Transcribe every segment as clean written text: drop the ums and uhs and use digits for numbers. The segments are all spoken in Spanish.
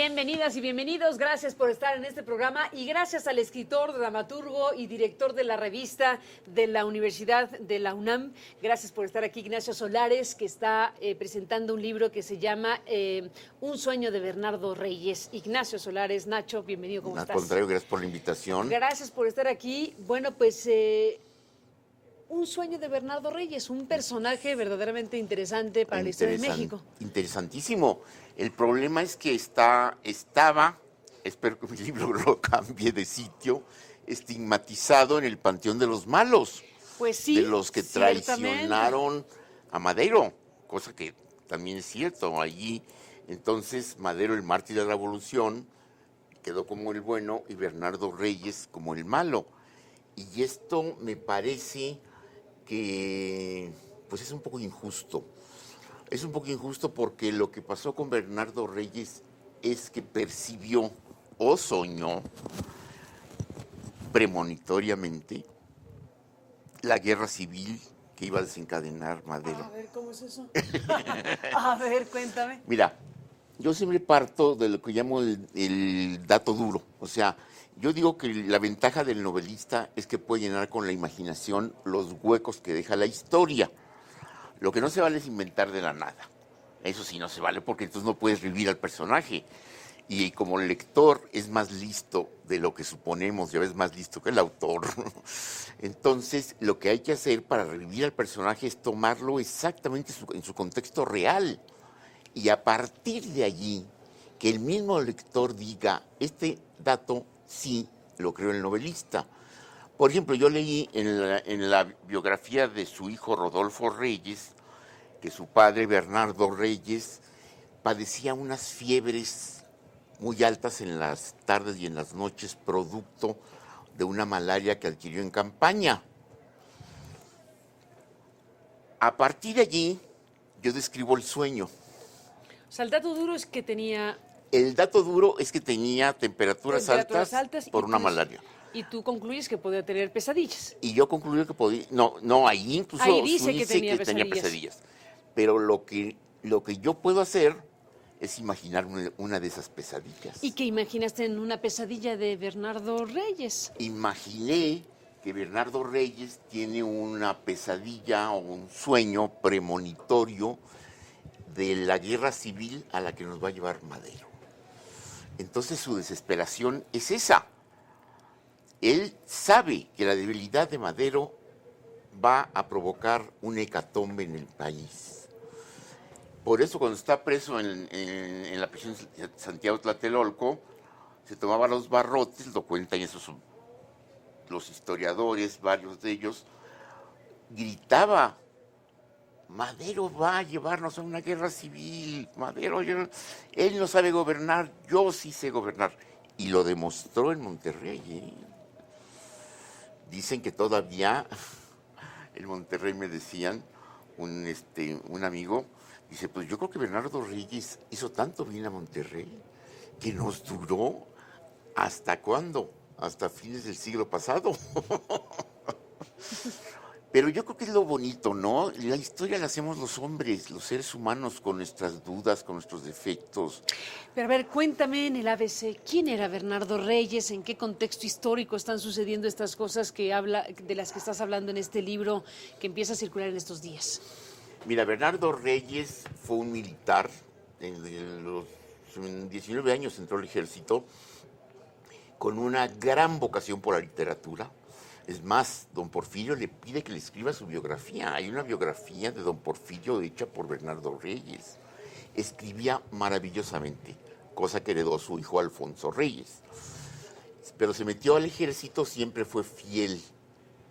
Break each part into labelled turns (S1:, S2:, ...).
S1: Bienvenidas y bienvenidos, gracias por estar en este programa y gracias al escritor, dramaturgo y director de la revista de la Universidad de la UNAM. Gracias por estar aquí, Ignacio Solares, que está presentando un libro que se llama Un sueño de Bernardo Reyes. Ignacio Solares, Nacho, bienvenido, ¿cómo estás?
S2: Al contrario, gracias por la invitación.
S1: Gracias por estar aquí. Bueno, pues Un sueño de Bernardo Reyes, un personaje verdaderamente interesante para la historia de México.
S2: Interesantísimo. El problema es que estaba, espero que mi libro lo cambie de sitio, estigmatizado en el panteón de los malos.
S1: Pues sí,
S2: de los que traicionaron a Madero, cosa que también es cierto. Allí, entonces, Madero, el mártir de la revolución, quedó como el bueno y Bernardo Reyes como el malo. Y esto me parece que pues es un poco injusto. Es un poco injusto porque lo que pasó con Bernardo Reyes es que percibió o soñó premonitoriamente la guerra civil que iba a desencadenar Madero.
S1: A ver, ¿cómo es eso? A ver, cuéntame.
S2: Mira, yo siempre parto de lo que llamo el dato duro. O sea, yo digo que la ventaja del novelista es que puede llenar con la imaginación los huecos que deja la historia. Lo que no se vale es inventar de la nada. Eso sí no se vale porque entonces no puedes revivir al personaje. Y como el lector es más listo de lo que suponemos, ya ves, más listo que el autor. Entonces, lo que hay que hacer para revivir al personaje es tomarlo exactamente en su contexto real. Y a partir de allí, que el mismo lector diga, este dato sí lo creó el novelista. Por ejemplo, yo leí en la biografía de su hijo Rodolfo Reyes, que su padre Bernardo Reyes padecía unas fiebres muy altas en las tardes y en las noches, producto de una malaria que adquirió en campaña. A partir de allí, yo describo el sueño.
S1: O sea, el dato duro es que tenía...
S2: El dato duro es que tenía temperaturas altas por una malaria.
S1: Y tú concluyes que podía tener pesadillas.
S2: Y yo concluí que podía... No, ahí incluso
S1: ahí dice que tenía
S2: pesadillas. Pero lo que yo puedo hacer es imaginar una de esas pesadillas.
S1: ¿Y qué imaginaste en una pesadilla de Bernardo Reyes?
S2: Imaginé que Bernardo Reyes tiene una pesadilla o un sueño premonitorio de la guerra civil a la que nos va a llevar Madero. Entonces su desesperación es esa. Él sabe que la debilidad de Madero va a provocar un hecatombe en el país. Por eso cuando está preso en la prisión de Santiago Tlatelolco, se tomaba los barrotes, lo cuentan esos los historiadores, varios de ellos, gritaba: Madero va a llevarnos a una guerra civil, Madero, él no sabe gobernar, yo sí sé gobernar. Y lo demostró en Monterrey, ¿eh? Dicen que todavía, en Monterrey me decían, un amigo, dice, pues yo creo que Bernardo Reyes hizo tanto bien a Monterrey que nos duró, ¿hasta cuándo? Hasta fines del siglo pasado. Pero yo creo que es lo bonito, ¿no? La historia la hacemos los hombres, los seres humanos, con nuestras dudas, con nuestros defectos.
S1: Pero a ver, cuéntame en el ABC, ¿quién era Bernardo Reyes? ¿En qué contexto histórico están sucediendo estas cosas de las que estás hablando en este libro que empieza a circular en estos días?
S2: Mira, Bernardo Reyes fue un militar, en 19 años entró al ejército, con una gran vocación por la literatura. Es más, don Porfirio le pide que le escriba su biografía. Hay una biografía de don Porfirio hecha por Bernardo Reyes. Escribía maravillosamente, cosa que heredó su hijo Alfonso Reyes. Pero se metió al ejército, siempre fue fiel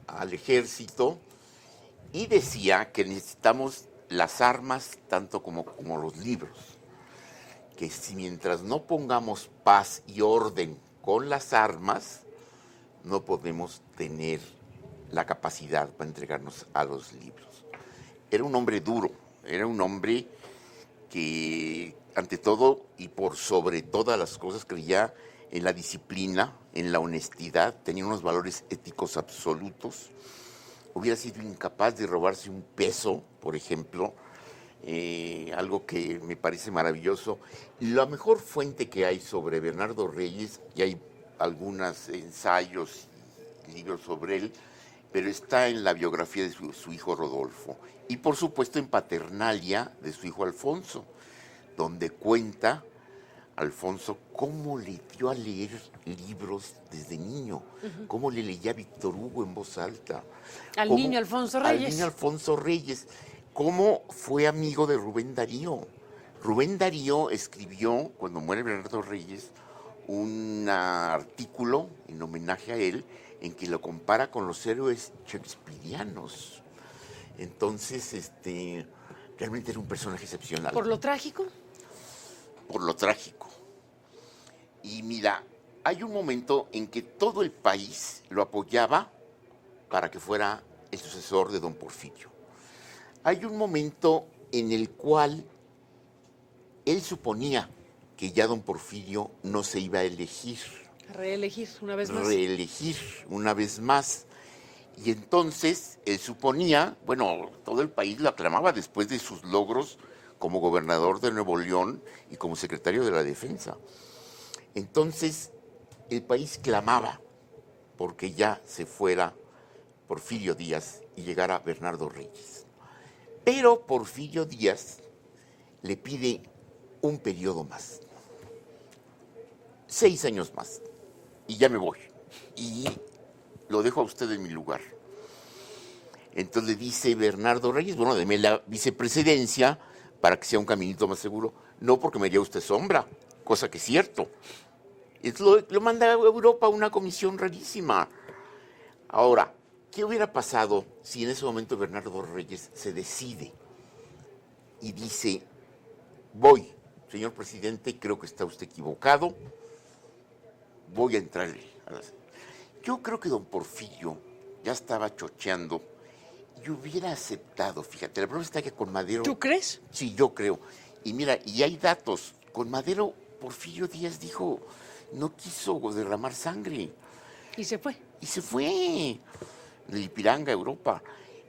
S2: al ejército y decía que necesitamos las armas tanto como los libros. Que si mientras no pongamos paz y orden con las armas, no podemos tener la capacidad para entregarnos a los libros. Era un hombre duro, era un hombre que ante todo y por sobre todas las cosas creía en la disciplina, en la honestidad, tenía unos valores éticos absolutos. Hubiera sido incapaz de robarse un peso, por ejemplo, algo que me parece maravilloso. La mejor fuente que hay sobre Bernardo Reyes, y hay algunos ensayos y libros sobre él, pero está en la biografía de su hijo Rodolfo. Y por supuesto en Paternalia de su hijo Alfonso, donde cuenta Alfonso cómo le dio a leer libros desde niño, cómo le leía a Víctor Hugo en voz alta.
S1: Al niño Alfonso Reyes.
S2: Al niño Alfonso Reyes. Cómo fue amigo de Rubén Darío. Rubén Darío escribió, cuando muere Bernardo Reyes, un artículo en homenaje a él, en que lo compara con los héroes shakespearianos. Entonces, realmente era un personaje excepcional.
S1: ¿Por lo trágico?
S2: Por lo trágico. Y mira, hay un momento en que todo el país lo apoyaba para que fuera el sucesor de don Porfirio. Hay un momento en el cual él suponía que ya don Porfirio no se iba a elegir.
S1: Reelegir una vez más.
S2: Reelegir una vez más. Y entonces él suponía, bueno, todo el país lo aclamaba después de sus logros como gobernador de Nuevo León y como secretario de la Defensa. Entonces el país clamaba porque ya se fuera Porfirio Díaz y llegara Bernardo Reyes. Pero Porfirio Díaz le pide un periodo más, 6 años más, y ya me voy. Y lo dejo a usted en mi lugar. Entonces le dice Bernardo Reyes, bueno, deme la vicepresidencia para que sea un caminito más seguro. No, porque me haría usted sombra, cosa que es cierto. Lo manda a Europa a una comisión rarísima. Ahora, ¿qué hubiera pasado si en ese momento Bernardo Reyes se decide y dice, voy, señor presidente, creo que está usted equivocado, voy a entrarle a la... Yo creo que don Porfirio ya estaba chocheando y hubiera aceptado, fíjate, la prueba está que con Madero...
S1: ¿Tú crees?
S2: Sí, yo creo. Y mira, y hay datos, con Madero, Porfirio Díaz dijo, no quiso derramar sangre.
S1: Y se fue.
S2: Y se fue de Ipiranga a Europa.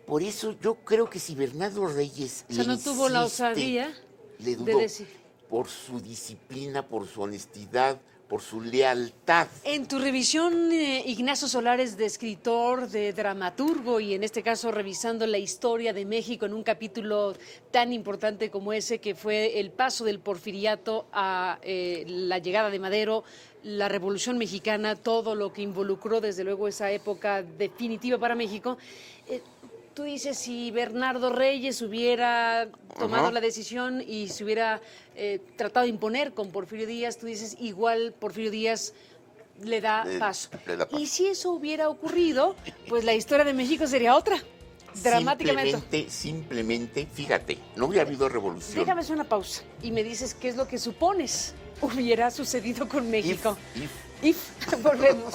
S2: Por eso yo creo que si Bernardo Reyes...
S1: O sea, no tuvo la osadía
S2: de
S1: decir.
S2: Por su disciplina, por su honestidad, por su lealtad.
S1: En tu revisión, Ignacio Solares, de escritor, de dramaturgo, y en este caso revisando la historia de México en un capítulo tan importante como ese, que fue el paso del porfiriato a la llegada de Madero, la Revolución Mexicana, todo lo que involucró desde luego esa época definitiva para México. Tú dices, si Bernardo Reyes hubiera tomado la decisión y se hubiera tratado de imponer con Porfirio Díaz, tú dices, igual Porfirio Díaz le da paso. Y si eso hubiera ocurrido, pues la historia de México sería otra, dramáticamente.
S2: Simplemente, fíjate, no hubiera habido revolución.
S1: Déjame hacer una pausa y me dices qué es lo que supones hubiera sucedido con México.
S2: If.
S1: Volvemos.